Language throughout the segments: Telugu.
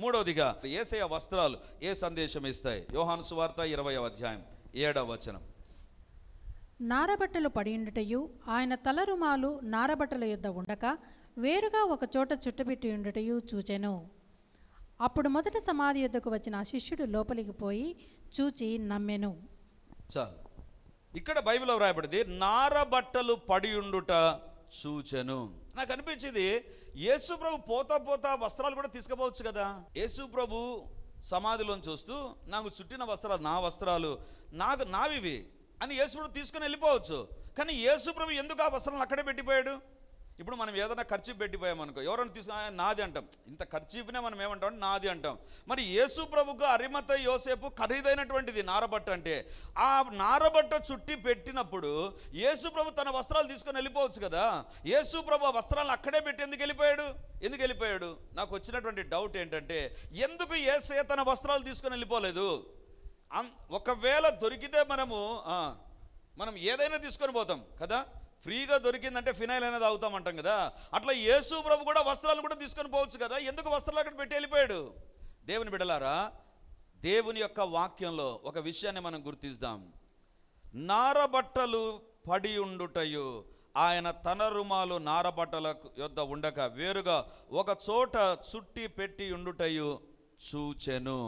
మూడవదిగా యేసయ్య వస్త్రాలు ఏ సందేశం ఇస్తాయి? యోహాను సువార్త 20వ అధ్యాయం 7వ వచనం. నారబట్టలు పడియుండుటయు ఆయన తలరుమాలు నారబట్టల యొద్ద ఉండక వేరుగా ఒక చోట చుట్టబెట్టి ఉండుటయు చూచెను. అప్పుడు మొదట సమాధి యొద్దకు వచ్చిన ఆ శిష్యుడు లోపలికి పోయి చూచి నమ్మెను. చాలు. ఇక్కడ బైబిల్లో వ్రాయబడింది నారబట్టలు పడి ఉండుట చూచెను. నాకు అనిపించింది యేసు ప్రభు పోతా వస్త్రాలు కూడా తీసుకుపోవచ్చు కదా. యేసు ప్రభు సమాధిలో చూస్తూ నాకు చుట్టిన వస్త్రాలు నా వస్త్రాలు నావివి అని యేసు ప్రభు తీసుకుని వెళ్ళిపోవచ్చు. కానీ యేసు ప్రభు ఎందుకు ఆ వస్త్రాలను అక్కడే పెట్టిపోయాడు? ఇప్పుడు మనం ఏదైనా ఖర్చు పెట్టిపోయామనుకో, ఎవరైనా తీసుకుని నాది అంటాం. ఇంత ఖర్చునే మనం ఏమంటాం అంటే నాది అంటాం. మరి యేసు ప్రభుకు అరిమత యోసేపు ఖరీదైనటువంటిది నారబట్ట. అంటే ఆ నారబట్ట చుట్టి పెట్టినప్పుడు యేసు ప్రభు తన వస్త్రాలు తీసుకొని వెళ్ళిపోవచ్చు కదా. యేసు ప్రభు ఆ వస్త్రాలను అక్కడే పెట్టి ఎందుకు వెళ్ళిపోయాడు? నాకు వచ్చినటువంటి డౌట్ ఏంటంటే, ఎందుకు యేసయ్య తన వస్త్రాలు తీసుకొని వెళ్ళిపోలేదు? ఒకవేళ దొరికితే మనం ఏదైనా తీసుకొని పోతాం కదా. ఫ్రీగా దొరికిందంటే ఫినైల్ అనేది తాగుతామంటాం కదా. అట్లా యేసు ప్రభు కూడా వస్త్రాలు కూడా తీసుకొని పోవచ్చు కదా. ఎందుకు వస్త్రాలు అక్కడ పెట్టి వెళ్ళిపోయాడు? దేవుని బిడ్డలారా, దేవుని యొక్క వాక్యంలో ఒక విషయాన్ని మనం గుర్తిస్తాం. నారబట్టలు పడి ఉండుటయు ఆయన తన రుమాలు నారబట్టల యొద్ద ఉండక వేరుగా ఒక చోట చుట్టి పెట్టి ఉండుటయు చూచెను.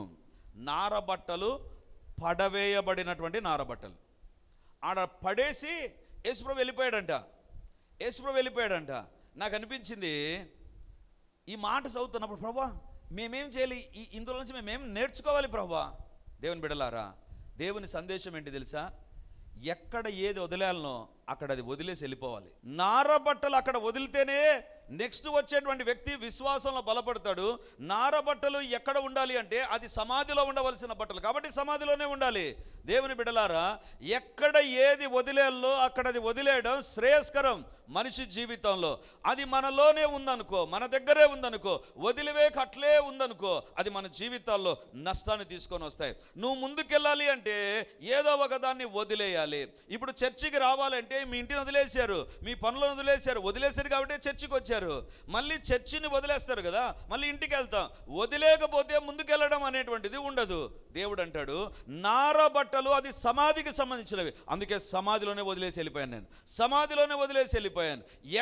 నారబట్టలు పడవేయబడినటువంటి నారబట్టలు ఆడ పడేసి యేసుప్రభు వెళ్ళిపోయాడంట. నాకు అనిపించింది ఈ మాట చదువుతున్నప్పుడు, ప్రభువా మేమేం చేయాలి? ఇందులో నుంచి మేమేం నేర్చుకోవాలి ప్రభువా? దేవుని బిడ్డలారా, దేవుని సందేశం ఏంటి తెలుసా? ఎక్కడ ఏది వదిలేయాలనో అక్కడ అది వదిలేసి వెళ్ళిపోవాలి. నారబట్టలు అక్కడ వదిలితేనే నెక్స్ట్ వచ్చేటువంటి వ్యక్తి విశ్వాసంలో బలపడతాడు. నారబట్టలు ఎక్కడ ఉండాలి అంటే అది సమాధిలో ఉండవలసిన బట్టలు కాబట్టి సమాధిలోనే ఉండాలి. దేవుని బిడ్డలారా, ఎక్కడ ఏది వదిలేయాలో అక్కడ అది వదిలేయడం శ్రేయస్కరం. మనిషి జీవితంలో అది మనలోనే ఉందనుకో, మన దగ్గరే ఉందనుకో, వదిలివేక అట్లే ఉందనుకో, అది మన జీవితాల్లో నష్టాన్ని తీసుకొని వస్తాయి. నువ్వు ముందుకెళ్ళాలి అంటే ఏదో ఒక దాన్ని వదిలేయాలి. ఇప్పుడు చర్చికి రావాలంటే మీ ఇంటిని వదిలేశారు, మీ పనులను వదిలేశారు కాబట్టి చర్చికి వచ్చారు. మళ్ళీ చర్చిని వదిలేస్తారు కదా, మళ్ళీ ఇంటికి వెళ్తాం. వదిలేకపోతే ముందుకెళ్ళడం అనేటువంటిది ఉండదు. దేవుడు అంటాడు నారబట్టలు అది సమాధికి సంబంధించినవి, అందుకే సమాధిలోనే వదిలేసి వెళ్ళిపోయాను.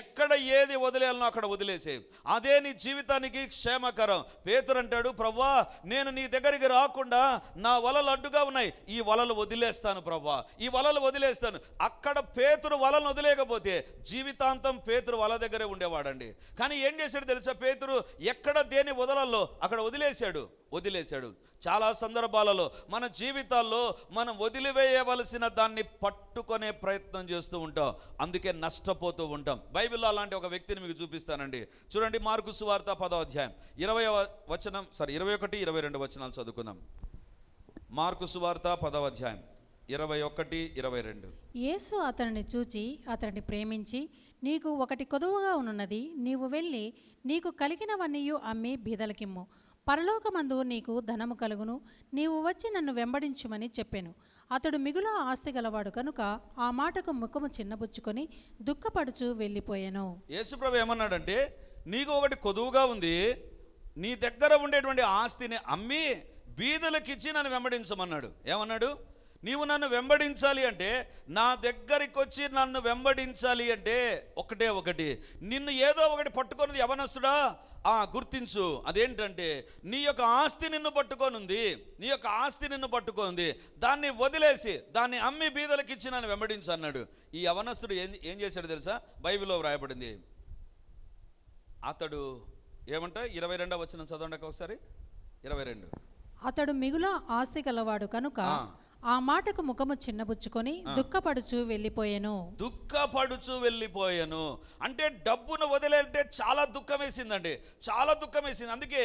ఎక్కడ ఏది వదిలేయాలనో అక్కడ వదిలేసే, అదే నీ జీవితానికి క్షేమకరం. పేతురు అంటాడు, ప్రభువా నేను నీ దగ్గరికి రాకుండా నా వలలు అడ్డుగా ఉన్నాయి, ఈ వలలు వదిలేస్తాను ప్రభువా, ఈ వలలు వదిలేస్తాను. అక్కడ పేతురు వలను వదిలేకపోతే జీవితాంతం పేతురు వల దగ్గరే ఉండేవాడండి. కానీ ఏం చేశాడు తెలుసా? పేతురు ఎక్కడ దేని వదలలో అక్కడ వదిలేశాడు. చాలా సందర్భాలలో మన జీవితాల్లో మనం వదిలివేయవలసిన దాన్ని పట్టుకునే ప్రయత్నం చేస్తూ ఉంటాం, అందుకే నష్టపోతూ ఉంటాం. బైబిల్లో అలాంటి ఒక వ్యక్తిని మీకు చూపిస్తానండి. చూడండి, మార్కు సువార్త 10వ అధ్యాయం 21, 22 వచనాలు చదువుకుందాం. మార్కు సువార్త 10వ అధ్యాయం 21, 22. యేసు అతనిని చూచి అతనిని ప్రేమించి, నీకు ఒకటి కొదువుగా ఉన్నది, నీవు వెళ్ళి నీకు కలిగినవన్నీయు అమ్మి బీదలకిమ్ము, పరలోకమందు నీకు ధనము కలుగును, నీవు వచ్చి నన్ను వెంబడించుమని చెప్పెను. అతడు మిగుల ఆస్తి గలవాడు కనుక ఆ మాటకు ముఖము చిన్నబుచ్చుకొని దుఃఖపడుచు వెళ్ళిపోయాను. యేసుప్రభు ఏమన్నాడంటే, నీకు ఒకటి కొదువుగా ఉంది, నీ దగ్గర ఉండేటువంటి ఆస్తిని అమ్మి బీదలకిచ్చి నన్ను వెంబడించమన్నాడు. ఏమన్నాడు? నీవు నన్ను వెంబడించాలి అంటే, నా దగ్గరికి వచ్చి నన్ను వెంబడించాలి అంటే ఒకటి, నిన్ను ఏదో ఒకటి పట్టుకున్నది యవనస్తుడా గుర్తించు. అదేంటంటే నీ యొక్క ఆస్తి నిన్ను పట్టుకోనుంది, దాన్ని వదిలేసి దాన్ని అమ్మి బీదలకు ఇచ్చి నన్ను వెంబడించు అన్నాడు. ఈ యవనస్తుడు ఏం చేశాడు తెలుసా? బైబిల్లో వ్రాయబడింది. అతడు ఏమంటా 22వ వచనం చదవండి ఒకసారి. 22. అతడు మిగుల ఆస్తి గలవాడు కనుక ఆ మాటకు ముఖము చిన్నబుచ్చుకొని దుఃఖపడుచు వెళ్ళిపోయాను. అంటే డబ్బును వదిలేంటే చాలా దుఃఖం వేసిందండి, అందుకే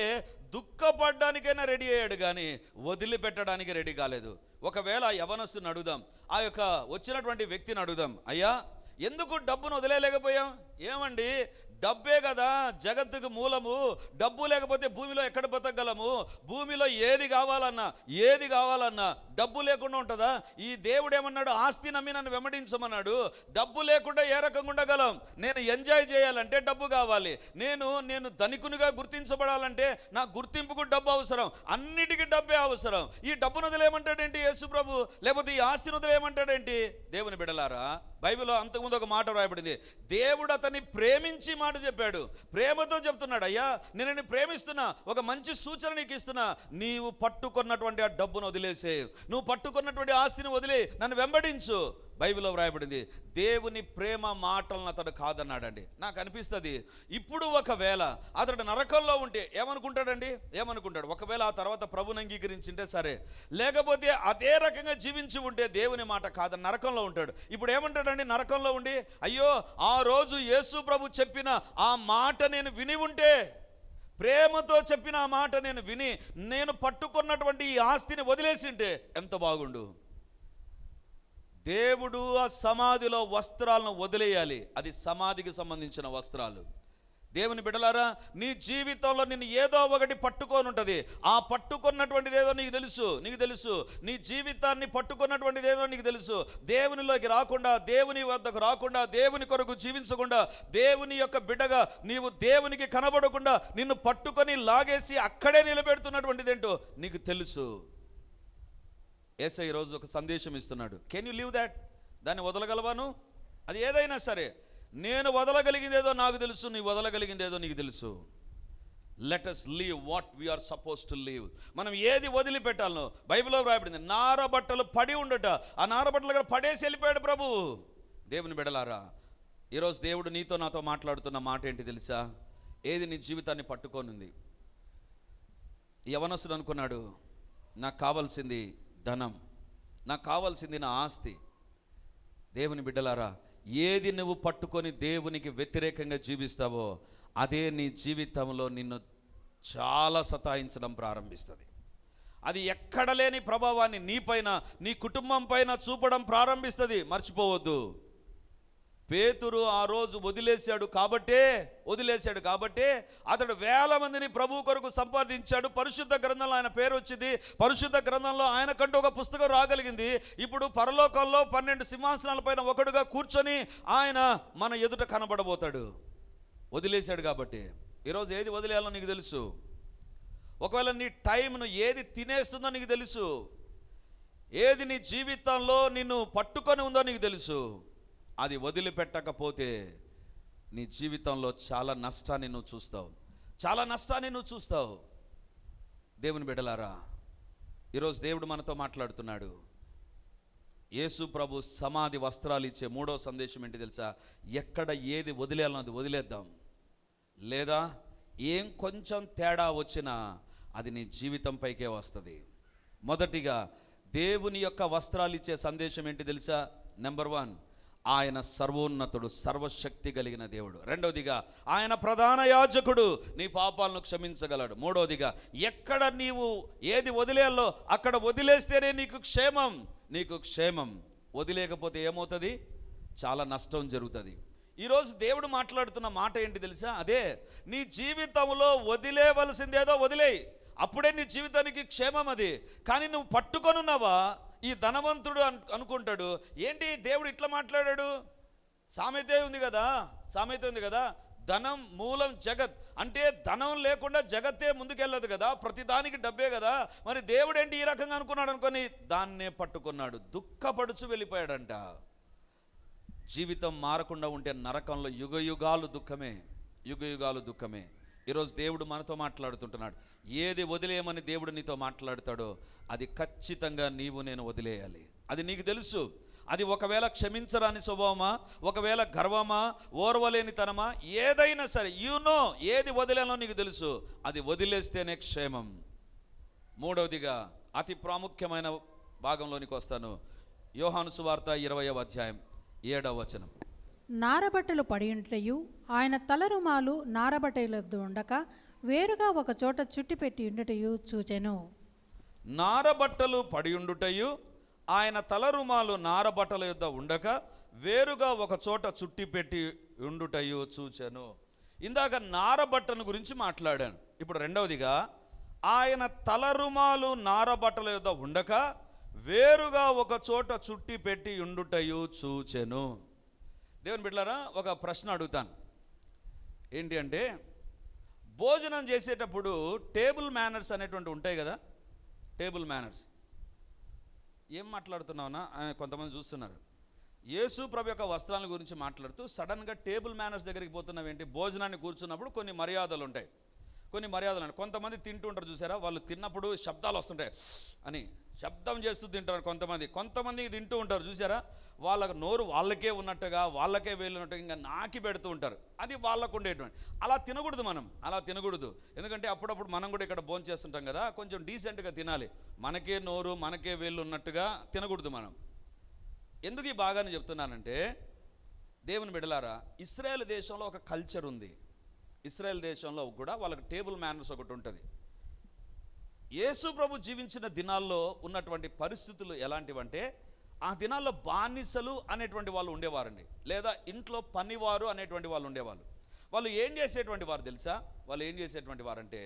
దుఃఖపడడానికైనా రెడీ అయ్యాడు కానీ వదిలిపెట్టడానికి రెడీ కాలేదు. ఒకవేళ యవనస్తుని అడుగుదాం, ఆ యొక్క వచ్చినటువంటి వ్యక్తిని అడుగుదాం, అయ్యా ఎందుకు డబ్బును వదిలేయలేకపోయాం? ఏమండి, డబ్బే కదా జగత్తుకు మూలము, డబ్బు లేకపోతే భూమిలో ఎక్కడ బతకగలము? భూమిలో ఏది కావాలన్నా డబ్బు లేకుండా ఉంటుందా? ఈ దేవుడు ఏమన్నాడు? ఆస్తి నమ్మి నన్ను వెంబడించమన్నాడు. డబ్బు లేకుండా ఏ రకంగా ఉండగలం? నేను ఎంజాయ్ చేయాలంటే డబ్బు కావాలి. నేను ధనికునిగా గుర్తించబడాలంటే నా గుర్తింపుకు డబ్బు అవసరం. అన్నిటికీ డబ్బే అవసరం. ఈ డబ్బును వదిలేయమంటాడేంటి యేసు ప్రభు? లేకపోతే ఈ ఆస్తిని వదిలేయమంటాడేంటి? దేవుని బిడ్డలారా, బైబిల్లో అంతకుముందు ఒక మాట రాయబడింది. దేవుడు అతన్ని ప్రేమించి మాట చెప్పాడు. ప్రేమతో చెప్తున్నాడు, అయ్యా నేను నిన్ను ప్రేమిస్తున్నా, ఒక మంచి సూచన నీకు ఇస్తున్నా. నీవు పట్టుకున్నటువంటి ఆ డబ్బును వదిలేసే, నువ్వు పట్టుకున్నటువంటి ఆస్తిని వదిలే, నన్ను వెంబడించు. బైబిల్లో వ్రాయబడింది, దేవుని ప్రేమ మాటలను అతడు కాదన్నాడండి. నాకు అనిపిస్తుంది, ఇప్పుడు ఒకవేళ అతడు నరకంలో ఉంటే ఏమనుకుంటాడండి? ఏమనుకుంటాడు? ఒకవేళ ఆ తర్వాత ప్రభుని అంగీకరించింటే సరే, లేకపోతే అదే రకంగా జీవించి ఉంటే దేవుని మాట కాదని నరకంలో ఉంటాడు. ఇప్పుడు ఏమంటాడండి? నరకంలో ఉండి, అయ్యో ఆ రోజు యేసు ప్రభు చెప్పిన ఆ మాట నేను విని ఉంటే, ప్రేమతో చెప్పిన ఆ మాట నేను విని, నేను పట్టుకున్నటువంటి ఈ ఆస్తిని వదిలేసింటే ఎంత బాగుండు. దేవుడు ఆ సమాధిలో వస్త్రాలను వదిలేయాలి. అది సమాధికి సంబంధించిన వస్త్రాలు. దేవుని బిడ్డలారా, నీ జీవితంలో నిన్ను ఏదో ఒకటి పట్టుకొని ఉంటుంది. ఆ పట్టుకున్నటువంటిది ఏదో నీకు తెలుసు. నీ జీవితాన్ని పట్టుకున్నటువంటిది ఏదో నీకు తెలుసు. దేవునిలోకి రాకుండా, దేవుని వద్దకు రాకుండా, దేవుని కొరకు జీవించకుండా, దేవుని యొక్క బిడ్డగా నీవు దేవునికి కనబడకుండా నిన్ను పట్టుకొని లాగేసి అక్కడే నిలబెడుతున్నటువంటిది ఏంటో నీకు తెలుసు. యేసయ్య ఈరోజు ఒక సందేశం ఇస్తున్నాడు. Can you leave that? దాన్ని వదలగలవాను? అది ఏదైనా సరే, నేను వదలగలిగిందేదో నాకు తెలుసు, నీ వదలగలిగిందేదో నీకు తెలుసు. Let us leave what we are supposed to leave. మనం ఏది వదిలిపెట్టాలనో బైబిల్లో వ్రాయబడింది. నారబట్టలు పడి ఉండట, ఆ నారబట్టలు కూడా పడేసి వెళ్ళిపోయాడు ప్రభు. దేవుని బిడ్డలారా, ఈరోజు దేవుడు నీతో నాతో మాట్లాడుతున్న మాట ఏంటి తెలుసా? ఏది నీ జీవితాన్ని పట్టుకోనుంది? యవనస్తుడు అనుకున్నాడు, నాకు కావాల్సింది ధనం, నాకు కావాల్సింది నా ఆస్తి. దేవుని బిడ్డలారా, ఏది నువ్వు పట్టుకొని దేవునికి వ్యతిరేకంగా జీవిస్తావో అదే నీ జీవితంలో నిన్ను చాలా సతాయించడం ప్రారంభిస్తుంది. అది ఎక్కడ లేని ప్రభావాన్ని నీపైన, నీ కుటుంబం పైన చూపడం ప్రారంభిస్తుంది. మర్చిపోవద్దు, పేతురు ఆ రోజు వదిలేశాడు కాబట్టే అతడు వేల మందిని ప్రభు కొరకు సంపాదించాడు. పరిశుద్ధ గ్రంథంలో ఆయన పేరు వచ్చింది. పరిశుద్ధ గ్రంథంలో ఆయనకంటూ ఒక పుస్తకం రాగలిగింది. ఇప్పుడు పరలోకంలో 12 సింహాసనాల పైన ఒకడుగా కూర్చొని ఆయన మన ఎదుట కనబడబోతాడు. వదిలేశాడు కాబట్టి. ఈరోజు ఏది వదిలేయాలో నీకు తెలుసు. ఒకవేళ నీ టైంను ఏది తినేస్తుందో నీకు తెలుసు. ఏది నీ జీవితంలో నిన్ను పట్టుకొని ఉందో నీకు తెలుసు. అది వదిలిపెట్టకపోతే నీ జీవితంలో చాలా నష్టాన్ని నువ్వు చూస్తావు. దేవుని బిడ్డలారా, ఈరోజు దేవుడు మనతో మాట్లాడుతున్నాడు. యేసు ప్రభు సమాధి వస్త్రాలు ఇచ్చే 3వ సందేశం ఏంటి తెలుసా? ఎక్కడ ఏది వదిలేయాలన్నది వదిలేద్దాం. లేదా ఏం కొంచెం తేడా వచ్చినా అది నీ జీవితం పైకే వస్తుంది. మొదటిగా దేవుని యొక్క వస్త్రాలు ఇచ్చే సందేశం ఏంటి తెలుసా? నెంబర్ 1, ఆయన సర్వోన్నతుడు, సర్వశక్తి కలిగిన దేవుడు. రెండవదిగా ఆయన ప్రధాన యాజకుడు, నీ పాపాలను క్షమించగలడు. మూడవదిగా ఎక్కడ నీవు ఏది వదిలేయాలో అక్కడ వదిలేస్తేనే నీకు క్షేమం. వదిలేకపోతే ఏమవుతుంది? చాలా నష్టం జరుగుతుంది. ఈరోజు దేవుడు మాట్లాడుతున్న మాట ఏంటి తెలుసా? అదే, నీ జీవితంలో వదిలేవలసిందేదో వదిలేయి, అప్పుడే నీ జీవితానికి క్షేమం అది. కానీ నువ్వు పట్టుకొని ఉన్నావా? ఈ ధనవంతుడు అనుకుంటాడు, ఏంటి దేవుడు ఇట్లా మాట్లాడాడు? సామెత ఉంది కదా, ధనం మూలం జగత్. అంటే ధనం లేకుండా జగత్తే ముందుకెళ్ళదు కదా, ప్రతిదానికి డబ్బే కదా. మరి దేవుడు ఏంటి ఈ రకంగా అనుకున్నాడు అనుకొని దాన్నే పట్టుకున్నాడు, దుఃఖపడుచు వెళ్ళిపోయాడంట. జీవితం మారకుండా ఉంటే నరకంలో యుగయుగాలు దుఃఖమే. ఈరోజు దేవుడు మనతో మాట్లాడుతుంటున్నాడు. ఏది వదిలేయమని దేవుడు నీతో మాట్లాడతాడో అది ఖచ్చితంగా నేను వదిలేయాలి. అది నీకు తెలుసు. అది ఒకవేళ క్షమించరాని స్వభావమా, ఒకవేళ గర్వమా, ఓర్వలేనితనమా, ఏదైనా సరే ఏది వదిలేనో నీకు తెలుసు. అది వదిలేస్తేనే క్షేమం. మూడవదిగా అతి ప్రాముఖ్యమైన భాగంలోనికి వస్తాను. యోహాను సువార్త 20వ అధ్యాయం 7వ వచనం. నారబట్టలు పడియుంటయు ఆయన తలరుమాలు నారబట్టలద్దు ఉండక వేరుగా ఒక చోట చుట్టిపెట్టి ఉండుటయు చూచెను. నారబట్టలు పడియుండుటయు ఆయన తలరుమాలు నారబట్టల యొద్ద ఉండక వేరుగా ఒక చోట చుట్టిపెట్టి ఉండుటయు చూచెను. ఇందాక నారబట్టను గురించి మాట్లాడాను. ఇప్పుడు రెండవదిగా ఆయన తలరుమాలు నారబట్టల యొద్ద ఉండక వేరుగా ఒక చోట చుట్టి పెట్టి ఉండుటయు చూచెను. దేవుని బిడ్డలారా, ఒక ప్రశ్న అడుగుతాను. ఏంటి అంటే, భోజనం చేసేటప్పుడు టేబుల్ మేనర్స్ అనేటువంటి ఉంటాయి కదా. టేబుల్ మేనర్స్ ఏం మాట్లాడుతున్నావునా కొంతమంది చూస్తున్నారు. యేసు ప్రభు యొక్క వస్త్రాల గురించి మాట్లాడుతూ సడన్గా టేబుల్ మేనర్స్ దగ్గరికి పోతున్నావేంటి? భోజనాన్ని కూర్చున్నప్పుడు కొన్ని మర్యాదలు ఉంటాయి. కొన్ని మర్యాదలు అంటే కొంతమంది తింటూ ఉంటారు చూసారా, వాళ్ళు తిన్నప్పుడు శబ్దాలు వస్తుంటాయి అని శబ్దం చేస్తూ తింటారు. కొంతమంది తింటూ ఉంటారు చూసారా, వాళ్ళకు నోరు వాళ్ళకే ఉన్నట్టుగా, వాళ్ళకే వెళ్ళినట్టుగా ఇంకా నాకి పెడుతూ ఉంటారు. అది వాళ్ళకు ఉండేటువంటి. అలా తినకూడదు, మనం అలా తినకూడదు. ఎందుకంటే అప్పుడప్పుడు మనం కూడా ఇక్కడ భోజనం చేస్తుంటాం కదా, కొంచెం డీసెంట్గా తినాలి. మనకే నోరు మనకే వేళ్ళు ఉన్నట్టుగా తినకూడదు మనం. ఎందుకు ఈ బాగానే చెప్తున్నానంటే, దేవుని బిడ్డలారా, ఇశ్రాయేల్ దేశంలో ఒక కల్చర్ ఉంది. ఇశ్రాయేల్ దేశంలో కూడా వాళ్ళకి టేబుల్ మేనర్స్ ఒకటి ఉంటుంది. యేసు ప్రభు జీవించిన దినాల్లో ఉన్నటువంటి పరిస్థితులు ఎలాంటివంటే, ఆ దినాల్లో బానిసలు అనేటువంటి వాళ్ళు ఉండేవారండి, లేదా ఇంట్లో పనివారు అనేటువంటి వాళ్ళు ఉండేవాళ్ళు. వాళ్ళు ఏం చేసేటువంటి వారు తెలుసా? వాళ్ళు ఏం చేసేటువంటి వారంటే,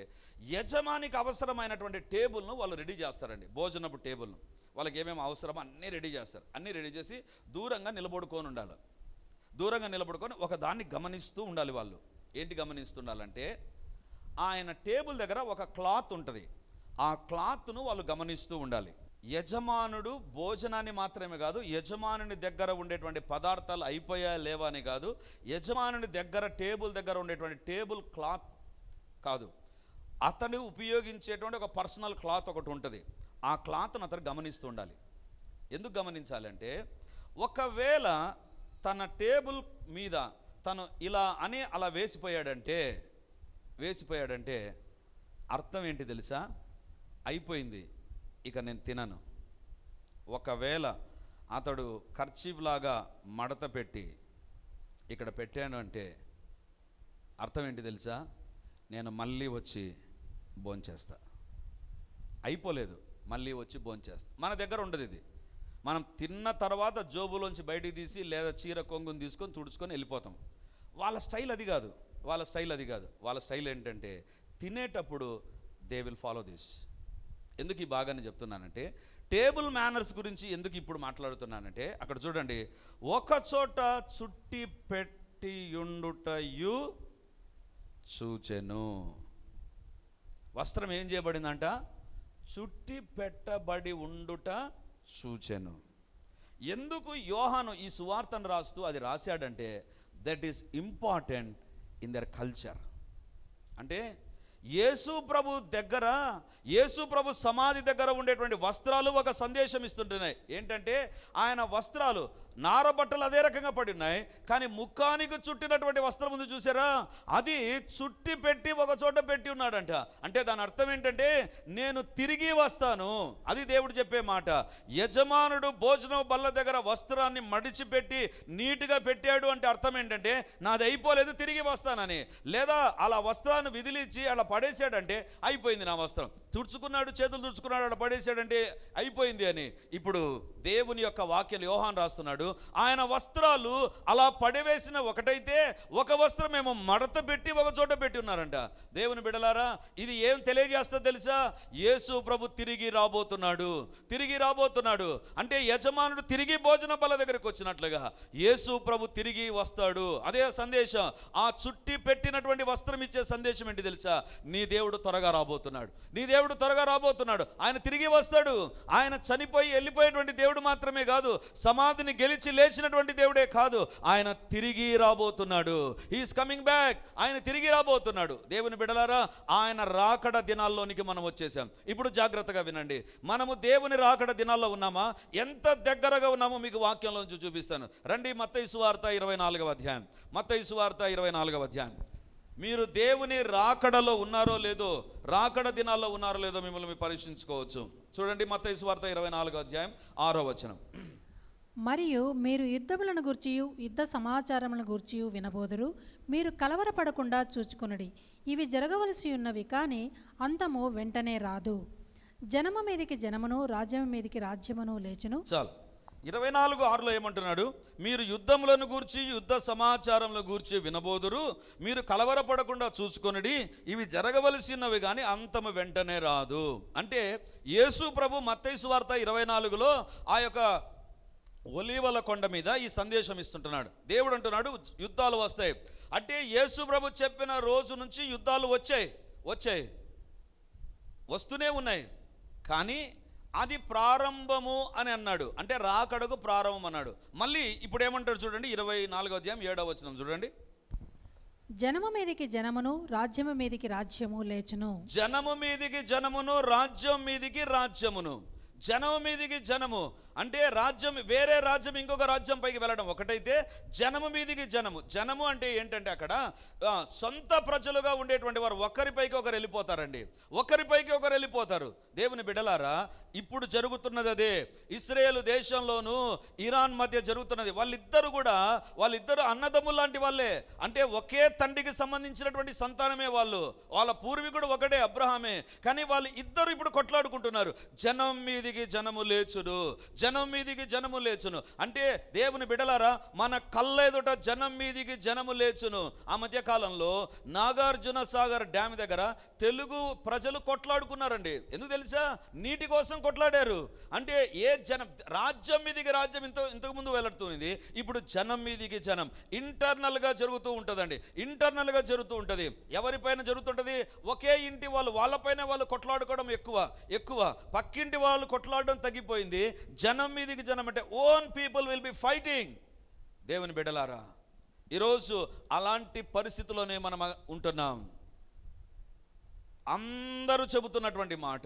యజమానికి అవసరమైనటువంటి టేబుల్ను వాళ్ళు రెడీ చేస్తారండి. భోజనపు టేబుల్ను వాళ్ళకి ఏమేమి అవసరమో అన్నీ రెడీ చేస్తారు. అన్నీ రెడీ చేసి దూరంగా నిలబడుకొని ఉండాలి. దూరంగా నిలబడుకొని ఒక దాన్ని గమనిస్తూ ఉండాలి. వాళ్ళు ఏంటి గమనిస్తుండాలంటే, ఆయన టేబుల్ దగ్గర ఒక క్లాత్ ఉంటుంది. ఆ క్లాత్ను వాళ్ళు గమనిస్తూ ఉండాలి. యజమానుడు భోజనాన్ని మాత్రమే కాదు, యజమానుని దగ్గర ఉండేటువంటి పదార్థాలు అయిపోయా లేవా అని కాదు, యజమానుని దగ్గర టేబుల్ దగ్గర ఉండేటువంటి టేబుల్ క్లాత్ కాదు, అతడు ఉపయోగించేటువంటి ఒక పర్సనల్ క్లాత్ ఒకటి ఉంటుంది. ఆ క్లాత్ను అతను గమనిస్తూ ఉండాలి. ఎందుకు గమనించాలంటే, ఒకవేళ తన టేబుల్ మీద తను ఇలా అని అలా వేసిపోయాడంటే అర్థం ఏంటి తెలుసా? అయిపోయింది, ఇక నేను తినను. ఒకవేళ అతడు కర్చీఫ్ లాగా మడత పెట్టి ఇక్కడ పెట్టాను అంటే అర్థం ఏంటి తెలుసా? నేను మళ్ళీ వచ్చి భోంచేస్తా. అయిపోలేదు, మళ్ళీ వచ్చి భోంచేస్తా. మన దగ్గర ఉండదు ఇది. మనం తిన్న తర్వాత జోబులోంచి బయటికి తీసి లేదా చీర కొంగుని తీసుకొని తుడుచుకొని వెళ్ళిపోతాం. వాళ్ళ స్టైల్ అది కాదు. వాళ్ళ స్టైల్ ఏంటంటే, తినేటప్పుడు దే విల్ ఫాలో దిస్. ఎందుకు ఈ బాగానే చెప్తున్నానంటే, టేబుల్ మేనర్స్ గురించి ఎందుకు ఇప్పుడు మాట్లాడుతున్నానంటే, అక్కడ చూడండి, ఒక చోట చుట్టి పెట్టి ఉండుటయు చూచెను. వస్త్రం ఏం చేయబడిందంట? చుట్టి పెట్టబడి ఉండుట చూచెను. ఎందుకు యోహాను ఈ సువార్తను రాస్తూ అది రాశాడంటే, that is important in their culture. అంటే యేసు ప్రభు సమాధి దగ్గర ఉండేటువంటి వస్త్రాలు ఒక సందేశం ఇస్తుంటున్నాయి. ఏంటంటే, ఆయన వస్త్రాలు నారబట్టలు అదే రకంగా పడి ఉన్నాయి, కానీ ముఖానికి చుట్టినటువంటి వస్త్రం ఉంది చూసారా, అది చుట్టి పెట్టి ఒక చోట పెట్టి ఉన్నాడంట. అంటే దాని అర్థం ఏంటంటే, నేను తిరిగి వస్తాను. అది దేవుడు చెప్పే మాట. యజమానుడు భోజనం బల్ల దగ్గర వస్త్రాన్ని మడిచిపెట్టి నీట్గా పెట్టాడు అంటే అర్థం ఏంటంటే, నాది అయిపోలేదు, తిరిగి వస్తానని. లేదా అలా వస్త్రాన్ని విదిలిచ్చి అలా పడేసాడంటే అయిపోయింది నా వస్త్రం. తుడుచుకున్నాడు, చేతులు తుడుచుకున్నాడు, అలా పడేసాడంటే అయిపోయింది అని. ఇప్పుడు దేవుని యొక్క వాక్యం యోహాను రాస్తున్నాడు, ఆయన వస్త్రాలు అలా పడివేసిన ఒకటైతే, ఒక వస్త్రం ఏమో మడత పెట్టి ఒక చోట పెట్టి ఉన్నారంట. దేవుని బిడ్డలారా, ఇది ఏం తెలియజేస్తుందో తెలుసా? యేసు ప్రభు తిరిగి రాబోతున్నాడు. అంటే యజమానుడు తిరిగి భోజన బల్ల దగ్గరికి వచ్చినట్లుగా యేసు ప్రభు తిరిగి వస్తాడు. అదే సందేశం. ఆ చుట్టి పెట్టినటువంటి వస్త్రం ఇచ్చే సందేశం ఏంటి తెలుసా? నీ దేవుడు త్వరగా రాబోతున్నాడు. ఆయన తిరిగి వస్తాడు. ఆయన చనిపోయి వెళ్ళిపోయేటువంటి దేవుడు మాత్రమే కాదు, సమాధిని గెలిచి లేచినటువంటి దేవుడే కాదు, ఆయన తిరిగి రాబోతున్నాడు. He is coming back. ఆయన తిరిగి రాబోతున్నాడు. దేవుని బిడ్డలారా, ఆయన రాకడ దినాల్లోనికి మనం వచ్చేసాం. ఇప్పుడు జాగ్రత్తగా వినండి. మనము దేవుని రాకడ దినాల్లో ఉన్నామా? ఎంత దగ్గరగా ఉన్నామో మీకు వాక్యంలోంచి చూపిస్తాను. రండి, మత్తయి సువార్త 24వ అధ్యాయం. మీరు దేవుని రాకడలో ఉన్నారో లేదో, రాకడ దినాల్లో ఉన్నారో లేదో మిమ్మల్ని పరీక్షించుకోవచ్చు. చూడండి, మత్తయి సువార్త 24వ అధ్యాయం 6వ వచనం. మరియు మీరు యుద్ధములను గూర్చియు యుద్ధ సమాచారములను గూర్చియు వినబోదురు. మీరు కలవరపడకుండా చూచుకొనుడి. ఇవి జరగవలసి ఉన్నవి, కానీ అంతము వెంటనే రాదు. జనము మీదికి జనమును, రాజ్యము మీదికి రాజ్యమును లేచును. చాలు. 24:6 ఏమంటున్నాడు? మీరు యుద్ధములను గూర్చి యుద్ధ సమాచారములను గూర్చి వినబోదురు, మీరు కలవరపడకుండా చూసుకొనుడి, ఇవి జరగవలసినవి కానీ అంతము వెంటనే రాదు. అంటే యేసు ప్రభు మత్తయి సువార్త 24లో ఆ యొక్క ఒలీవల కొండ మీద ఈ సందేశం ఇస్తుంటున్నాడు. దేవుడు అంటున్నాడు యుద్ధాలు వస్తాయి. అంటే యేసు ప్రభు చెప్పిన రోజు నుంచి యుద్ధాలు వచ్చాయి వస్తూనే ఉన్నాయి. కానీ అది ప్రారంభము అని అన్నాడు, అంటే రాకడకు ప్రారంభం అన్నాడు. మళ్ళీ ఇప్పుడు ఏమంటాడు చూడండి, 24వ అధ్యాయం 7వ వచనం చూడండి. జనము మీదికి జనమును, రాజ్యము మీదికి రాజ్యము లేచును. జనము మీదికి జనమును, రాజ్యం మీదికి రాజ్యమును. జనము మీదికి జనము అంటే రాజ్యం, వేరే రాజ్యం ఇంకొక రాజ్యం పైకి వెళ్ళడం ఒకటైతే, జనము మీదికి జనము అంటే ఏంటంటే అక్కడ సొంత ప్రజలుగా ఉండేటువంటి వారు ఒకరిపైకి ఒకరు వెళ్ళిపోతారండి, ఒకరిపైకి ఒకరు వెళ్ళిపోతారు. దేవుని బిడ్డలారా, ఇప్పుడు జరుగుతున్నది అదే. ఇశ్రాయేలు దేశంలోను ఇరాన్ మధ్య జరుగుతున్నది. వాళ్ళిద్దరు అన్నదమ్ములు లాంటి వాళ్ళే, అంటే ఒకే తండ్రికి సంబంధించినటువంటి సంతానమే వాళ్ళు, వాళ్ళ పూర్వీకుడు ఒకటే అబ్రహామే. కానీ వాళ్ళు ఇద్దరు ఇప్పుడు కొట్లాడుకుంటున్నారు. జనం మీదికి జనము లేచును, జనం మీదికి జనము లేచును. అంటే దేవుని బిడ్డలారా, మన కళ్ళెదుట జనం మీదికి జనము లేచును. ఆ మధ్య కాలంలో నాగార్జున సాగర్ డ్యామ్ దగ్గర తెలుగు ప్రజలు కొట్లాడుకున్నారండి. ఎందుకు తెలుసా? నీటి కోసం కొట్లాడారు. అంటే రాజ్యం మీదికి రాజ్యం ఇంతకు ముందు వెళ్తుంది, ఇప్పుడు జనం మీదికి జనం. ఇంటర్నల్గా జరుగుతూ ఉంటుందండి, ఇంటర్నల్గా జరుగుతూ ఉంటుంది. ఎవరిపైన జరుగుతుంటుంది? ఒకే ఇంటి వాళ్ళపైన వాళ్ళు కొట్లాడుకోవడం ఎక్కువ, పక్కింటి వాళ్ళు కొట్లాడడం తగ్గిపోయింది. జనం మీదికి జనం అంటే own people will be fighting. దేవుని బిడ్డలారా, ఈరోజు అలాంటి పరిస్థితిలోనే మనం ఉంటున్నాం. అందరూ చెబుతున్నటువంటి మాట,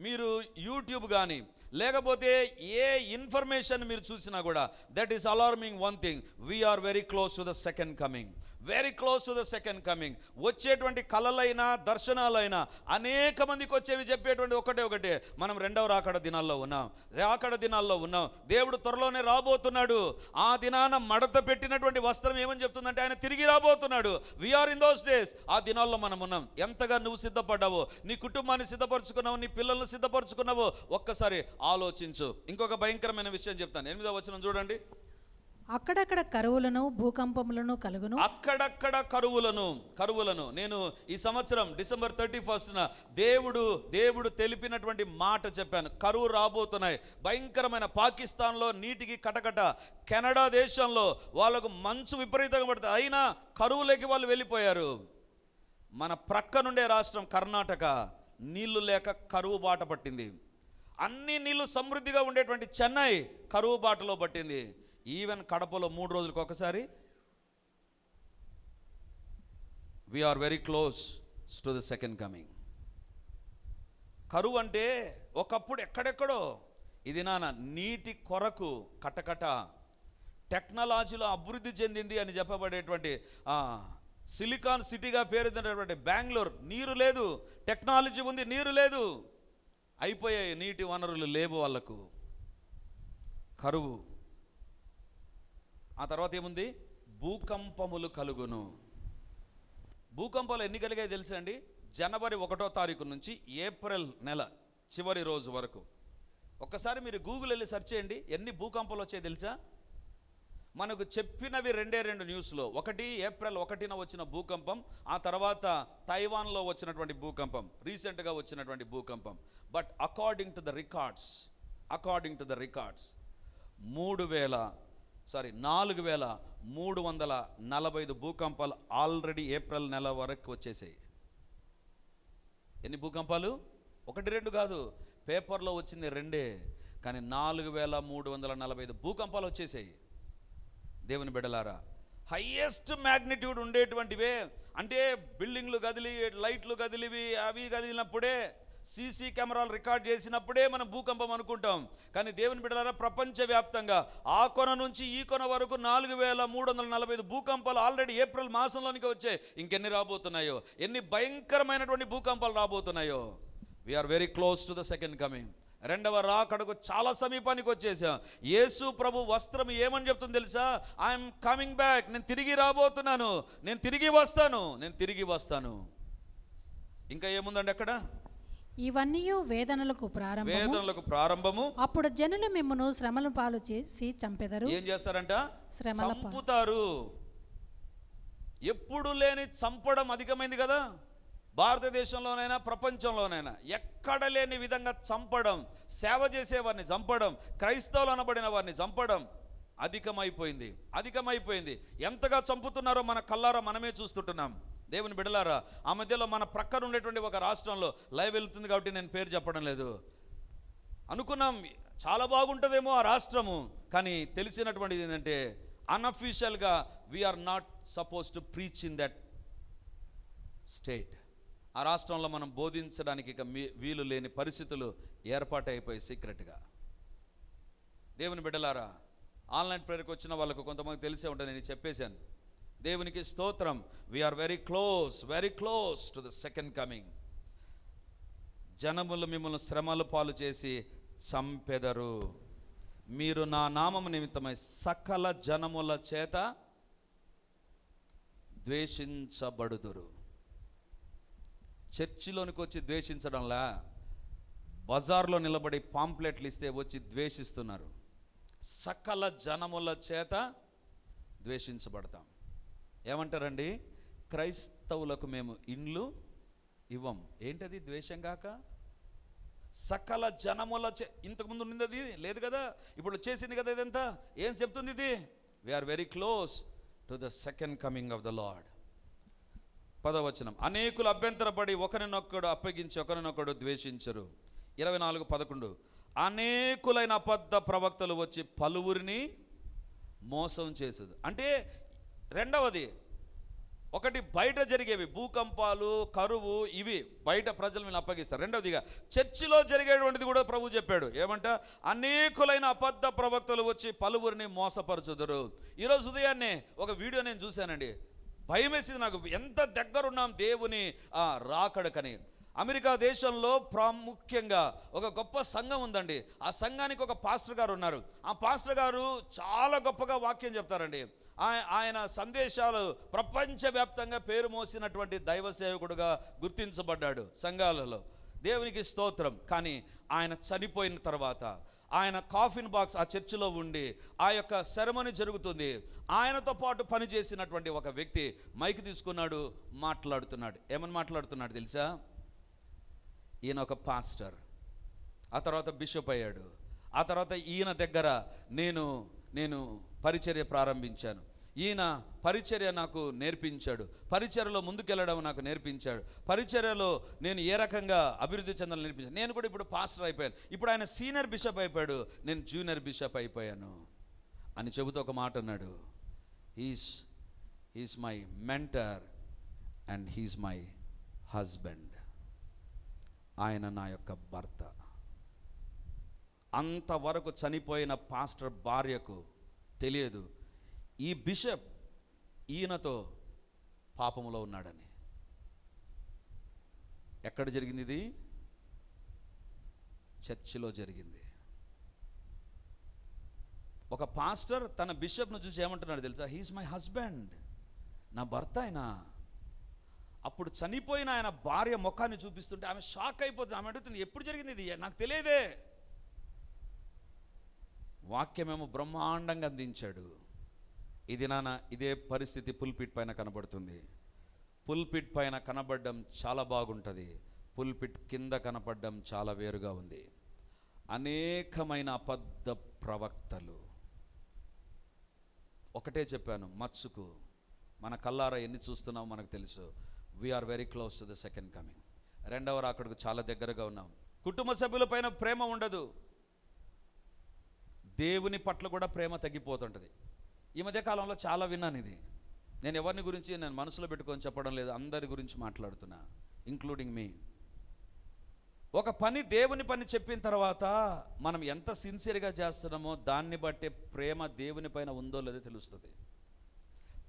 మీరు యూట్యూబ్ కానీ లేకపోతే ఏ ఇన్ఫర్మేషన్ మీరు చూసినా కూడా, that is alarming one thing, we are very close to the second coming, very close to the second coming. వచ్చేటువంటి కళలైనా దర్శనాలైనా అనేక మందికి వచ్చేవి చెప్పేటువంటి ఒకటే, మనం రెండవ రాకడ దినాల్లో ఉన్నాం. దేవుడు త్వరలోనే రాబోతున్నాడు. ఆ దినాన మడత పెట్టినటువంటి వస్త్రం ఏమని చెప్తుందంటే ఆయన తిరిగి రాబోతున్నాడు. We are in those days. ఆ దినాల్లో మనం ఉన్నాం. ఎంతగా నువ్వు సిద్ధపడ్డావో, నీ కుటుంబాన్ని సిద్ధపరచుకున్నావు, నీ పిల్లలను సిద్ధపరచుకున్నావో ఒక్కసారి ఆలోచించు. ఇంకొక భయంకరమైన విషయం చెప్తాను. 8వ వచనం చూడండి. అక్కడక్కడ కరువులను, భూకంపములను కలుగును. అక్కడక్కడ కరువులను నేను ఈ సంవత్సరం డిసెంబర్ 31న దేవుడు తెలిపినటువంటి మాట చెప్పాను. కరువు రాబోతున్నాయి. భయంకరమైన పాకిస్తాన్లో నీటికి కటకట, కెనడా దేశంలో వాళ్ళకు మంచు విపరీతంగా పడుతుంది, అయినా కరువులోకి వాళ్ళు వెళ్ళిపోయారు. మన ప్రక్కనుండే రాష్ట్రం కర్ణాటక నీళ్లు లేక కరువు బాట పట్టింది. అన్ని నీళ్లు సమృద్ధిగా ఉండేటువంటి చెన్నై కరువు బాటలో పట్టింది. ఈవెన్ కడపలో 3 రోజులకు ఒకసారి. We are very close to the second coming. కరువు అంటే ఒకప్పుడు ఎక్కడెక్కడో, ఇది నీటి కొరకు కటకట, టెక్నాలజీలో అభివృద్ధి చెందింది అని చెప్పబడేటువంటి సిలికాన్ సిటీగా పేరున్నటువంటి బెంగళూరు, నీరు లేదు, టెక్నాలజీ ఉంది, నీరు లేదు, అయిపోయాయి, నీటి వనరులు లేవు వాళ్ళకు. కరువు. ఆ తర్వాత ఏముంది? భూకంపములు కలుగును. భూకంపాలు ఎన్ని కలిగాయి తెలుసా అండి? జనవరి 1వ తారీఖు నుంచి ఏప్రిల్ నెల చివరి రోజు వరకు. ఒక్కసారి మీరు గూగుల్ వెళ్ళి సెర్చ్ చేయండి, ఎన్ని భూకంపాలు వచ్చాయి తెలుసా? మనకు చెప్పినవి 2 న్యూస్లో. ఒకటి ఏప్రిల్ 1న వచ్చిన భూకంపం, ఆ తర్వాత తైవాన్లో వచ్చినటువంటి భూకంపం, రీసెంట్గా వచ్చినటువంటి భూకంపం. But according to the records 4,345 భూకంపాలు ఆల్రెడీ ఏప్రిల్ నెల వరకు వచ్చేసాయి. ఎన్ని భూకంపాలు? 1-2 కాదు, పేపర్లో వచ్చింది 2, కానీ 4,345 భూకంపాలు వచ్చేసాయి. దేవుని బిడ్డలారా, హైయెస్ట్ మ్యాగ్నిట్యూడ్ ఉండేటువంటివే, అంటే బిల్డింగ్లు కదిలి, లైట్లు కదిలివి, అవి కదిలినప్పుడే, సీసీ కెమెరాలు రికార్డ్ చేసినప్పుడే మనం భూకంపం అనుకుంటాం. కానీ దేవుని బిడ్డలారా, ప్రపంచవ్యాప్తంగా ఆ కొన నుంచి ఈ కొన వరకు 4,345 భూకంపాలు ఆల్రెడీ ఏప్రిల్ మాసంలోనికి వచ్చాయి. ఇంకెన్ని రాబోతున్నాయో, ఎన్ని భయంకరమైనటువంటి భూకంపాలు రాబోతున్నాయో. We are very close to the second coming. రెండవ రాకడకు చాలా సమీపానికి వచ్చేసాం. యేసు ప్రభు వస్త్రం ఏమని చెప్తుంది తెలుసా? I'm coming back. నేను తిరిగి రాబోతున్నాను, నేను తిరిగి వస్తాను. ఇంకా ఏముందండి అక్కడ? ఇవన్నీ వేదనలకు ప్రారంభము. వేదనలకు ప్రారంభము. అప్పుడు జనులు మిమ్మును శ్రమల పాలు చేసి చంపెదరు. ఏం చేస్తారంట? శ్రమల పాలు. చంపుతారు. ఎప్పుడు లేని చంపడం అధికమైంది కదా, భారతదేశంలోనైనా ప్రపంచంలోనైనా ఎక్కడ లేని విధంగా చంపడం, సేవ చేసేవారిని చంపడం, క్రైస్తవులు అనబడిన వారిని చంపడం అధికమైపోయింది. ఎంతగా చంపుతున్నారో మన కళ్ళారా మనమే చూస్తుంటున్నాం. దేవుని బిడ్డలారా, ఆ మధ్యలో మన ప్రక్కన ఉండేటువంటి ఒక రాష్ట్రంలో లైవ్ వెళ్తుంది కాబట్టి నేను పేరు చెప్పడం లేదు, అనుకున్నాం చాలా బాగుంటుందేమో ఆ రాష్ట్రము, కానీ తెలిసినటువంటిది ఏంటంటే అన్అఫీషియల్గా we are not suppose to preach in that state. ఆ రాష్ట్రంలో మనం బోధించడానికి ఇక వీలు లేని పరిస్థితులు ఏర్పాటైపోయి సీక్రెట్గా. దేవుని బిడ్డలారా, ఆన్లైన్ ప్రేయర్కి వచ్చిన వాళ్ళకు కొంతమంది తెలిసే ఉంటుంది, నేను చెప్పేశాను. దేవునికి స్తోత్రం. We are very close to the second coming. జనములు మిమ్మల్ని శ్రమలు పాలు చేసి చంపెదరు, మీరు నా నామము నిమిత్తమై సకల జనముల చేత ద్వేషించబడుదురు. చర్చిలోనికి వచ్చి ద్వేషించడంలా, బజార్లో నిలబడి పాంప్లెట్లు ఇస్తే వచ్చి ద్వేషిస్తున్నారు. సకల జనముల చేత ద్వేషించబడతాం. ఏమంటారండి? క్రైస్తవులకు మేము ఇండ్లు ఇవ్వం. ఏంటది ద్వేషం కాక? సకల జనముల ఇంతకుముందు ఉన్నది లేదు కదా, ఇప్పుడు చేసింది కదా. ఇదంతా ఏం చెప్తుంది ఇది? We are very close to the second coming of the lord. 10వ వచనం, అనేకులు అభ్యంతరపడి ఒకరినొక్కడు అప్పగించి ఒకరినొక్కడు ద్వేషించరు. 24:11, అనేకులైన అబద్ధ ప్రవక్తలు వచ్చి పలువురిని మోసం చేసేది. అంటే రెండవది, ఒకటి బయట జరిగేవి భూకంపాలు, కరువు, ఇవి బయట ప్రజలు వీళ్ళని అప్పగిస్తారు. రెండవదిగా చర్చిలో జరిగేటువంటిది కూడా ప్రభు చెప్పాడు. ఏమంట? అనేకులైన అబద్ధ ప్రవక్తలు వచ్చి పలువురిని మోసపరచుదురు. ఈరోజు ఉదయాన్నే ఒక వీడియో నేను చూశానండి, భయం వేసింది నాకు. ఎంత దగ్గరున్నాం దేవుని రాకడకని. అమెరికా దేశంలో ప్రాముఖ్యంగా ఒక గొప్ప సంఘం ఉందండి. ఆ సంఘానికి ఒక పాస్టర్ గారు ఉన్నారు. ఆ పాస్టర్ గారు చాలా గొప్పగా వాక్యం చెప్తారండి. ఆయన సందేశాలు ప్రపంచవ్యాప్తంగా పేరు మోసినటువంటి దైవ సేవకుడుగా గుర్తించబడ్డాడు సంఘాలలో. దేవునికి స్తోత్రం. కానీ ఆయన చనిపోయిన తర్వాత ఆయన కాఫిన్ బాక్స్ ఆ చర్చిలో ఉండి ఆ యొక్క సెరమనీ జరుగుతుంది. ఆయనతో పాటు పనిచేసినటువంటి ఒక వ్యక్తి మైక్ తీసుకున్నాడు, మాట్లాడుతున్నాడు. ఏమని మాట్లాడుతున్నాడు తెలుసా? ఈయన ఒక పాస్టర్, ఆ తర్వాత బిషప్ అయ్యాడు. ఆ తర్వాత ఈయన దగ్గర నేను పరిచర్య ప్రారంభించాను. ఈయన పరిచర్య నాకు నేర్పించాడు, పరిచర్యలో ముందుకెళ్ళడం నాకు నేర్పించాడు, పరిచర్యలో నేను ఏ రకంగా అభివృద్ధి చెందాలని నేర్పించాను. నేను కూడా ఇప్పుడు పాస్టర్ అయిపోయాను. ఇప్పుడు ఆయన సీనియర్ బిషప్ అయిపోయాడు, నేను జూనియర్ బిషప్ అయిపోయాను అని చెబుతూ ఒక మాట అన్నాడు. He's my mentor and he's my husband. ఆయన నా యొక్క భర్త. అంతవరకు చనిపోయిన పాస్టర్ భార్యకు తెలియదు ఈ బిషప్ ఈయనతో పాపములో ఉన్నాడని. ఎక్కడ జరిగింది ఇది? చర్చిలో జరిగింది. ఒక పాస్టర్ తన బిషప్ను చూసి ఏమంటున్నాడు తెలుసా? హీస్ మై హస్బెండ్, నా భర్త ఆయన. అప్పుడు చనిపోయిన ఆయన భార్య ముఖాన్ని చూపిస్తుంటే ఆమె షాక్ అయిపోతుంది. ఆమె అడుగుతుంది, ఎప్పుడు జరిగింది ఇది? నాకు తెలియదే. వాక్యమేమో బ్రహ్మాండంగా అందించాడు. ఇది నాన్న ఇదే పరిస్థితి పుల్పిట్ పైన కనబడుతుంది. పుల్పిట్ పైన కనబడడం చాలా బాగుంటుంది, పుల్పిట్ కింద కనపడడం చాలా వేరుగా ఉంది. అనేకమైన అబద్ధ ప్రవక్తలు. ఒకటే చెప్పాను, మత్సుకు మన కల్లారా ఎన్ని చూస్తున్నామో మనకు తెలుసు. We are very close to the second coming. రెండవ రాకడకు చాలా దగ్గరగా ఉన్నాం. కుటుంబ సభ్యులపైన ప్రేమ ఉండదు, దేవుని పట్ల కూడా ప్రేమ తగ్గిపోతుంటుంది. ఈ మధ్య కాలంలో చాలా విన్నాను ఇది. నేను ఎవరిని గురించి నేను మనసులో పెట్టుకొని చెప్పడం లేదు, అందరి గురించి మాట్లాడుతున్నా, ఇంక్లూడింగ్ మీ. ఒక పని దేవుని పని చెప్పిన తర్వాత మనం ఎంత సిన్సియర్గా చేస్తున్నామో దాన్ని బట్టే ప్రేమ దేవుని పైన ఉందో లేదో తెలుస్తుంది.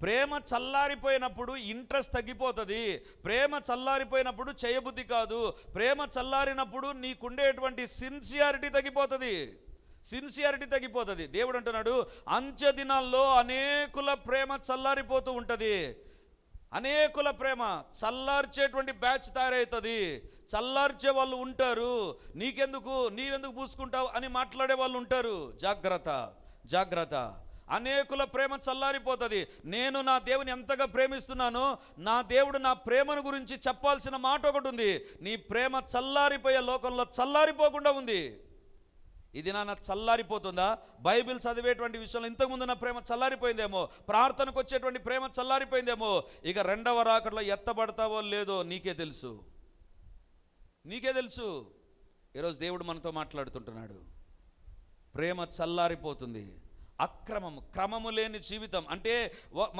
ప్రేమ చల్లారిపోయినప్పుడు ఇంట్రెస్ట్ తగ్గిపోతుంది. ప్రేమ చల్లారిపోయినప్పుడు చేయబుద్ధి కాదు. ప్రేమ చల్లారినప్పుడు నీకుండేటువంటి సిన్సియారిటీ తగ్గిపోతుంది. దేవుడు అంటున్నాడు, అంత్య దినాల్లో అనేకుల ప్రేమ చల్లారిపోతూ ఉంటుంది. అనేకుల ప్రేమ చల్లార్చేటువంటి బ్యాచ్ తయారవుతుంది. చల్లార్చే వాళ్ళు ఉంటారు. నీవెందుకు పూసుకుంటావు అని మాట్లాడే వాళ్ళు ఉంటారు. జాగ్రత్త, జాగ్రత్త. అనేకుల ప్రేమ చల్లారిపోతుంది. నేను నా దేవుని ఎంతగా ప్రేమిస్తున్నానో, నా దేవుడు నా ప్రేమను గురించి చెప్పాల్సిన మాట ఒకటి ఉంది. నీ ప్రేమ చల్లారిపోయే లోకంలో చల్లారిపోకుండా ఉంది. ఇది నాన్న చల్లారిపోతుందా? బైబిల్ చదివేటువంటి విషయంలో ఇంతకుముందు నా ప్రేమ చల్లారిపోయిందేమో, ప్రార్థనకు వచ్చేటువంటి ప్రేమ చల్లారిపోయిందేమో, ఇక రెండవ రాకడలో ఎత్తబడతావో లేదో నీకే తెలుసు, నీకే తెలుసు. ఈరోజు దేవుడు మనతో మాట్లాడుతుంటున్నాడు. ప్రేమ చల్లారిపోతుంది. క్రమము లేని జీవితం అంటే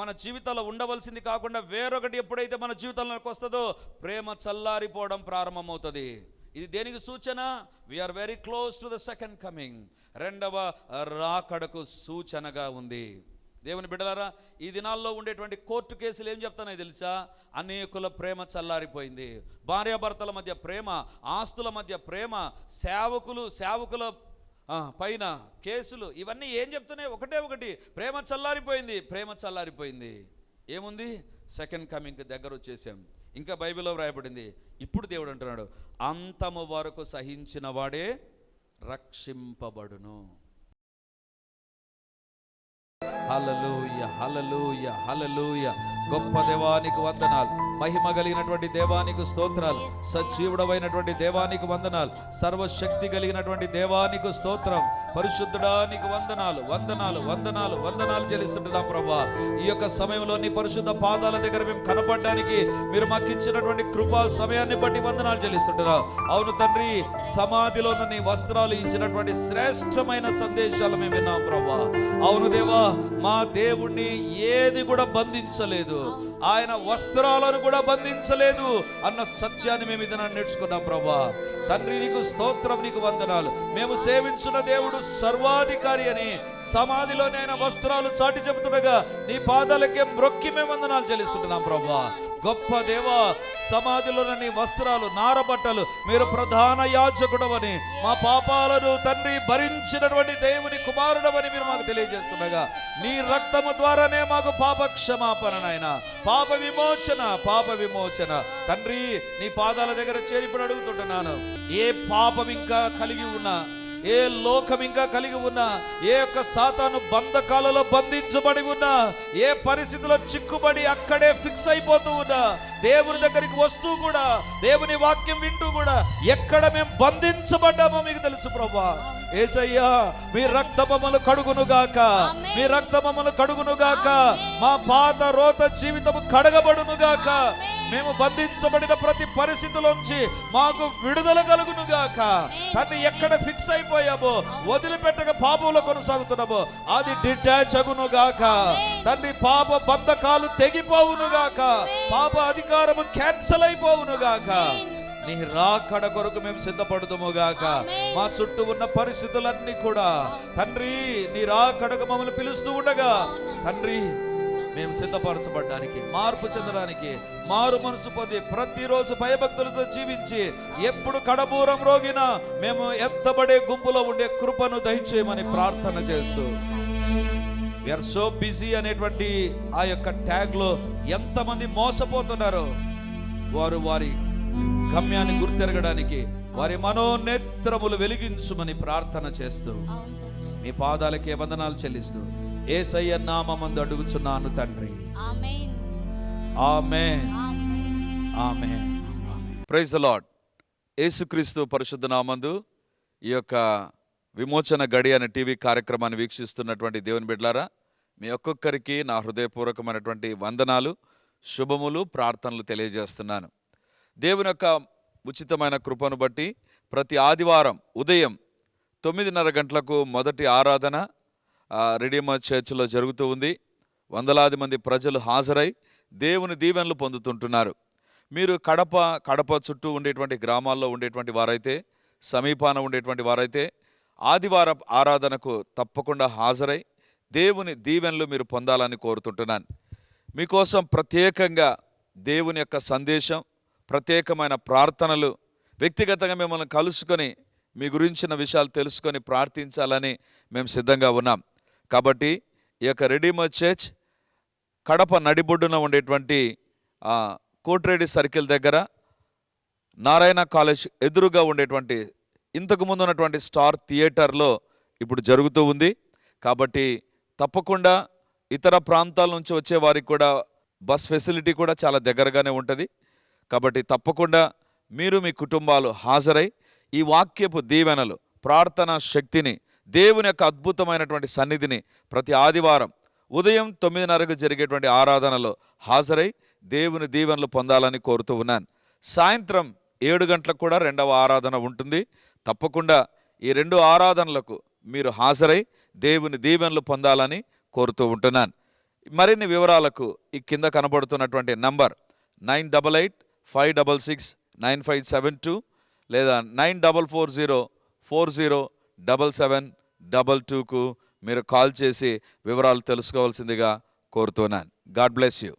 మన జీవితాల్లో ఉండవలసింది కాకుండా వేరొకటి ఎప్పుడైతే మన జీవితంలోకి వస్తుందో ప్రేమ చల్లారిపోవడం ప్రారంభమవుతుంది. ఇది దేనికి సూచన? We are very close to the second coming. రెండవ రాకడకు సూచనగా ఉంది. దేవుని బిడ్డలారా, ఈ దినాల్లో ఉండేటువంటి కోర్టు కేసులు ఏం చెప్తున్నాయో తెలుసా? అనేకుల ప్రేమ చల్లారిపోయింది. భార్యాభర్తల మధ్య ప్రేమ, ఆస్తుల మధ్య ప్రేమ, సేవకుల పైన కేసులు, ఇవన్నీ ఏం చెప్తున్నాయి? ఒకటి, ప్రేమ చల్లారిపోయింది, ప్రేమ చల్లారిపోయింది. ఏముంది? సెకండ్ కమింగ్ దగ్గర వచ్చేసాం. ఇంకా బైబిల్లో వ్రాయబడింది, ఇప్పుడు దేవుడు అంటున్నాడు, అంతము వరకు సహించిన వాడే రక్షింపబడును. హల్లెలూయా, హల్లెలూయా, హల్లెలూయా. గొప్ప దేవానికి వందనాలు, మహిమ కలిగినటువంటి దేవానికి స్తోత్రాలు, సజీవుడమైనటువంటి దేవానికి వందనాలు, సర్వశక్తి కలిగినటువంటి దేవానికి స్తోత్రం. పరిశుద్ధుడానికి వందనాలు, వందనాలు, వందనాలు, వందనాలు చెల్లిస్తుంటున్నాం ప్రభువా. ఈ యొక్క సమయంలో నీ పరిశుద్ధ పాదాల దగ్గర మేము కనపడడానికి మీరు మాకు ఇచ్చినటువంటి కృపా సమయాన్ని బట్టి వందనాలు చెల్లిస్తుంటున్నాం. అవును తండ్రి, సమాధిలో నీ వస్త్రాలు ఇచ్చినటువంటి శ్రేష్టమైన సందేశాలు మేము విన్నాం ప్రభువా. అవును దేవా, మా దేవుణ్ణి ఏది కూడా బంధించలేదు, ఆయన వస్త్రాలను కూడా బంధించలేదు అన్న సత్యాన్ని మేము ఇది నేర్చుకున్నాం ప్రభువా. తండ్రి నీకు స్తోత్రం, నీకు వందనాలు. మేము సేవించున్న దేవుడు సర్వాధికారి అని సమాధిలోనే ఆయన వస్త్రాలు చాటి చెబుతుండగా నీ పాదాలకే మ్రొక్కి మేము వందనాలు చెల్లిస్తుంటున్నాం ప్రభువా. గొప్ప దేవా, సమాధిలో నీ వస్త్రాలు, నారబట్టలు, మీరు ప్రధాన యాజకుడవని, మా పాపాలను తండ్రి భరించినటువంటి దేవుని కుమారుడవని మీరు మాకు తెలియజేస్తుండగా నీ రక్తము ద్వారానే మాకు పాప క్షమాపణ, నాయన పాప విమోచన తండ్రి నీ పాదాల దగ్గర చేరిపడి అడుగుతుంటున్నాను. ఏ పాపం ఇంకా కలిగి ఉన్నా, ఏ లోకం ఇంకా కలిగి ఉన్నా, ఏ యొక్క సాతాను బంధకాలలో బంధించబడి ఉన్నా, ఏ పరిస్థితిలో చిక్కుబడి అక్కడే ఫిక్స్ అయిపోతూ ఉన్నా, దేవుని దగ్గరికి వస్తూ కూడా, దేవుని వాక్యం వింటూ కూడా ఎక్కడ మేము బంధించబడ్డామో మీకు తెలుసు ప్రభువా. యేసయ్యా, మీ రక్తమములు కడుగునుగాక, మీ రక్తమములు కడుగునుగాక, మా పాత రోత జీవితము కడగబడునుగాక, మేము బంధించబడిన ప్రతి పరిస్థితిలోంచి మాకు విడుదల కలుగునుగాక. తండ్రి, ఎక్కడ ఫిక్స్ అయిపోయామో, వదిలిపెట్టక పాపంలో కొనసాగుతున్నామో అది డిటాచ్ అగునుగాక. తండ్రి, పాప బంధకాలు తెగిపోవునుగాక, పాప అధికారము క్యాన్సల్ అయిపోవునుగాక. నీ రాకడ కొరకు మేము సిద్ధపడుదుముగాక. మా చుట్టూ ఉన్న పరిస్థితులన్నీ కూడా తండ్రి నీ రాకడకు మమ్మల్ని పిలుస్తూ ఉండగా తండ్రి మేము సిద్ధపరచబడడానికి, మార్పు చెందడానికి, మారు మనసు పొంది ప్రతిరోజు భయభక్తులతో జీవించి ఎప్పుడు కడబూరం రోగినా మేము ఎత్తబడే గుంపులో ఉండే కృపను దయచేయమని ప్రార్థన చేస్తూ, వీఆర్ సో బిజీ అనేటువంటి ఆ యొక్క ట్యాగ్ లో ఎంతమంది మోసపోతున్నారో వారు వారి గమ్యాన్ని గుర్తెరగడానికి వారి మనోనేత్రములు వెలిగించుమని ప్రార్థన చేస్తూ మీ పాదాలకే వందనాలు చెల్లిస్తూ యేసయ్య నామమందు అడుగుచున్నాను తండ్రి. ఆమేన్, ఆమేన్, ఆమేన్. Praise the lord. యేసుక్రీస్తు పరిశుద్ధ నామందు ఈ యొక్క విమోచన గడి అనే టీవీ కార్యక్రమాన్ని వీక్షిస్తున్నటువంటి దేవుని బిడ్డలారా, మీ ఒక్కొక్కరికి నా హృదయపూర్వకమైనటువంటి వందనాలు, శుభములు, ప్రార్థనలు తెలియజేస్తున్నాను. దేవుని యొక్క ఉచితమైన కృపను బట్టి ప్రతి ఆదివారం ఉదయం 9:30 గంటలకు మొదటి ఆరాధన రెడీమర్ చర్చ్లో జరుగుతూ ఉంది. వందలాది మంది ప్రజలు హాజరై దేవుని దీవెనలు పొందుతుంటున్నారు. మీరు కడప చుట్టూ ఉండేటువంటి గ్రామాల్లో ఉండేటువంటి వారైతే, సమీపాన ఉండేటువంటి వారైతే ఆదివారం ఆరాధనకు తప్పకుండా హాజరై దేవుని దీవెనలు మీరు పొందాలని కోరుతుంటున్నాను. మీకోసం ప్రత్యేకంగా దేవుని యొక్క సందేశం, ప్రత్యేకమైన ప్రార్థనలు, వ్యక్తిగతంగా మిమ్మల్ని కలుసుకొని మీ గురించిన విషయాలు తెలుసుకొని ప్రార్థించాలని మేము సిద్ధంగా ఉన్నాం. కాబట్టి ఈ యొక్క రెడీమర్ చర్చ్ కడప నడిబొడ్డున ఉండేటువంటి కోట్రేడి సర్కిల్ దగ్గర నారాయణ కాలేజ్ ఎదురుగా ఉండేటువంటి ఇంతకు ముందు ఉన్నటువంటి స్టార్ థియేటర్లో ఇప్పుడు జరుగుతూ ఉంది. కాబట్టి తప్పకుండా ఇతర ప్రాంతాల నుంచి వచ్చే వారికి కూడా బస్ ఫెసిలిటీ కూడా చాలా దగ్గరగానే ఉంటుంది. కాబట్టి తప్పకుండా మీరు మీ కుటుంబాలు హాజరై ఈ వాక్యపు దీవెనలు, ప్రార్థనా శక్తిని, దేవుని యొక్క అద్భుతమైనటువంటి సన్నిధిని ప్రతి ఆదివారం ఉదయం 9:30కు జరిగేటువంటి ఆరాధనలో హాజరై దేవుని దీవెనలు పొందాలని కోరుతూ ఉన్నాను. సాయంత్రం 7 గంటలకు కూడా 2వ ఆరాధన ఉంటుంది. తప్పకుండా ఈ 2 ఆరాధనలకు మీరు హాజరై దేవుని దీవెనలు పొందాలని కోరుతూ ఉంటున్నాను. మరిన్ని వివరాలకు ఈ కింద కనబడుతున్నటువంటి నంబర్ 9845669572 లేదా 9440407722కు మీరు కాల్ చేసి వివరాలు తెలుసుకోవాల్సిందిగా కోరుతున్నాను. God bless you.